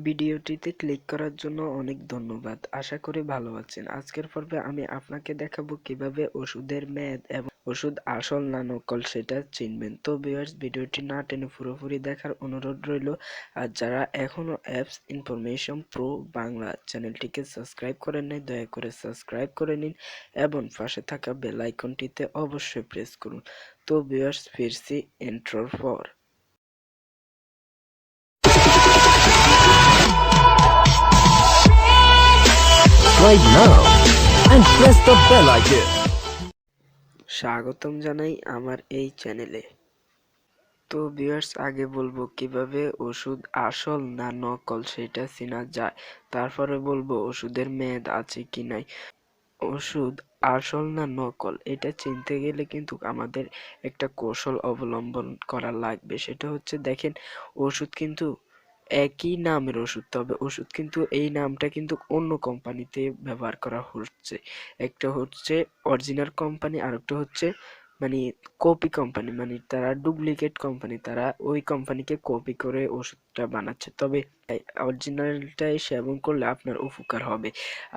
ভিডিওটিতে ক্লিক করার জন্য অনেক ধন্যবাদ। আশা করি ভালো আছেন। আজকের পর্বে আমি আপনাকে দেখাবো কিভাবে ওষুধের মেয়াদ এবং ওষুধ আসল না নকল সেটা চিনবেন। তো ভিউয়ার্স, ভিডিওটি না টেনে পুরোপুরি দেখার অনুরোধ রইল। আর যারা এখনো অ্যাপস ইনফরমেশন প্রো বাংলা চ্যানেলটিকে সাবস্ক্রাইব করেন নাই, দয়া করে সাবস্ক্রাইব করে নিন এবং পাশে থাকা বেল আইকনটিতে অবশ্যই প্রেস করুন। তো ভিউয়ার্স, ফিরছি ইন্ট্রোর পর। Subscribe now and press the bell icon. স্বাগতম জানাই আমার এই চ্যানেলে। তো ভিউয়ার্স, আগে বলবো কিভাবে ওষুধ আসল না নকল সেটা চেনা যায়, তারপরে বলবো ওষুধের মেয়াদ আছে কি নাই। ওষুধ আসল না নকল এটা চিনতে গেলে কিন্তু আমাদের একটা কৌশল অবলম্বন করা লাগবে। সেটা হচ্ছে, দেখেন, ওষুধ কিন্তু একই নামের ওষুধ, তবে ওষুধ কিন্তু এই নামটা কিন্তু অন্য কোম্পানিতে ব্যবহার করা হচ্ছে। একটা হচ্ছে অরিজিনাল কোম্পানি, আর একটা হচ্ছে মানে কপি কোম্পানি, মানে তারা ডুপ্লিকেট কোম্পানি, তারা ওই কোম্পানিকে কপি করে ওষুধটা বানাচ্ছে। তবে অরিজিনালটাই সেবন করলে আপনার উপকার হবে,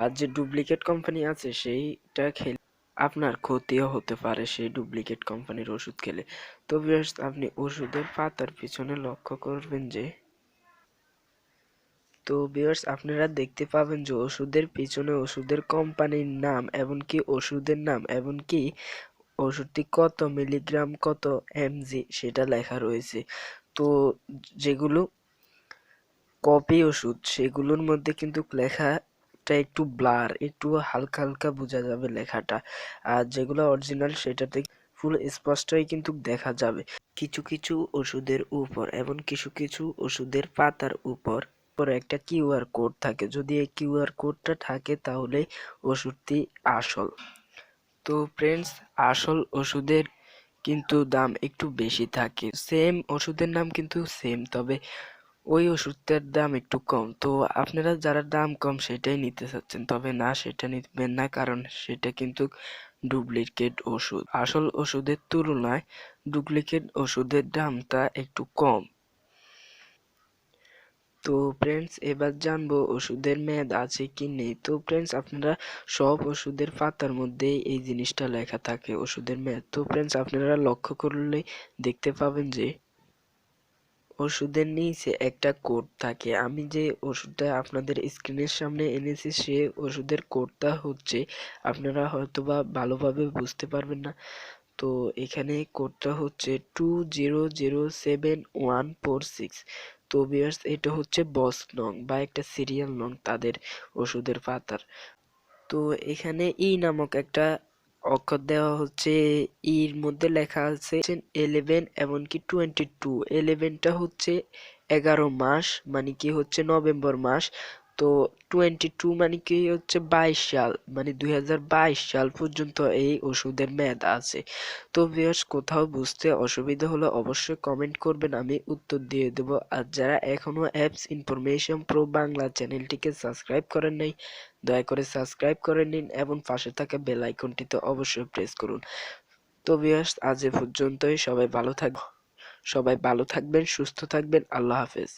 আর যে ডুপ্লিকেট কোম্পানি আছে সেইটা খেলে আপনার ক্ষতিও হতে পারে সেই ডুপ্লিকেট কোম্পানির ওষুধ খেলে। তো ভিউয়ার্স, আপনি ওষুধের পাতার পিছনে লক্ষ্য করবেন যে, তো ভিউয়ার্স, আপনারা দেখতে পাবেন যে ওষুধের পিছনে ওষুধের কোম্পানির নাম, এমনকি ওষুধের নাম, এমনকি ওষুধটি কত মিলিগ্রাম কত এমজি সেটা লেখা রয়েছে। তো যেগুলো কপি ওষুধ সেগুলোর মধ্যে কিন্তু লেখাটা একটু ব্লার, একটু হালকা হালকা বোঝা যাবে লেখাটা। আর যেগুলো অরিজিনাল সেটাতে ফুল স্পষ্টই কিন্তু দেখা যাবে। কিছু কিছু ওষুধের উপর এবং কিছু কিছু ওষুধের পাতার উপর একটা কিউআর কোড থাকে। যদি এই কিউআর কোডটা থাকে তাহলে ওষুধটি আসল। তো ফ্রেন্ডস, আসল ওষুধের কিন্তু দাম একটু বেশি থাকে। সেম ওষুধের নাম কিন্তু সেম, তবে ওই ওষুধটার দাম একটু কম। তো আপনারা যারা দাম কম সেটাই নিতে চাচ্ছেন, তবে না, সেটা নিবেন না, কারণ সেটা কিন্তু ডুপ্লিকেট ওষুধ। আসল ওষুধের তুলনায় ডুপ্লিকেট ওষুধের দামটা একটু কম। তো ফ্রেন্ডস, এবার জানবো ওষুধের মেয়াদ আছে কি নেই। তো ফ্রেন্ডস, আপনারা সব ওষুধের পাতার মধ্যে এই জিনিসটা লেখা থাকে, ওষুধের মেয়াদ। তো ফ্রেন্ডস, আপনারা লক্ষ্য করলে দেখতে পাবেন যে ওষুধের নিচে একটা কোড থাকে। আমি যে ওষুধটা আপনাদের স্ক্রিনের সামনে এনেছি সে ওষুধের কোডটা হচ্ছে, আপনারা হয়তোবা ভালোভাবে বুঝতে পারবেন না, তো এখানে কোডটা হচ্ছে 20074146। তো ভিউয়ার্স, এটা হচ্ছে বস নং বা একটা সিরিয়াল নং তাদের ওষুধের পাতার। তো এখানে ই নামক একটা অক্ষর দেওয়া হচ্ছে, ইর মধ্যে লেখা আছে 11 এমনকি 22। 11টা হচ্ছে 11 মাস, মানে কি হচ্ছে নভেম্বর মাস। তো 22 মানে কি হচ্ছে 22 সাল, মানে 2022 সাল পর্যন্ত এই ওষুধের মেয়াদ আছে। তো ভিউয়ার্স, কোথাও বুঝতে অসুবিধা হলে অবশ্যই কমেন্ট করবেন, আমি উত্তর দিয়ে দেব। আর যারা এখনো অ্যাপস ইনফরমেশন প্রো বাংলা চ্যানেলটিকে সাবস্ক্রাইব করেন নাই, দয়া করে সাবস্ক্রাইব করে নিন এবং পাশে থাকা বেল আইকনটিতে অবশ্যই প্রেস করুন। তো ভিউয়ার্স, আজ এ পর্যন্তই। সবাই ভালো থাকবেন, সুস্থ থাকবেন। আল্লাহ হাফেজ।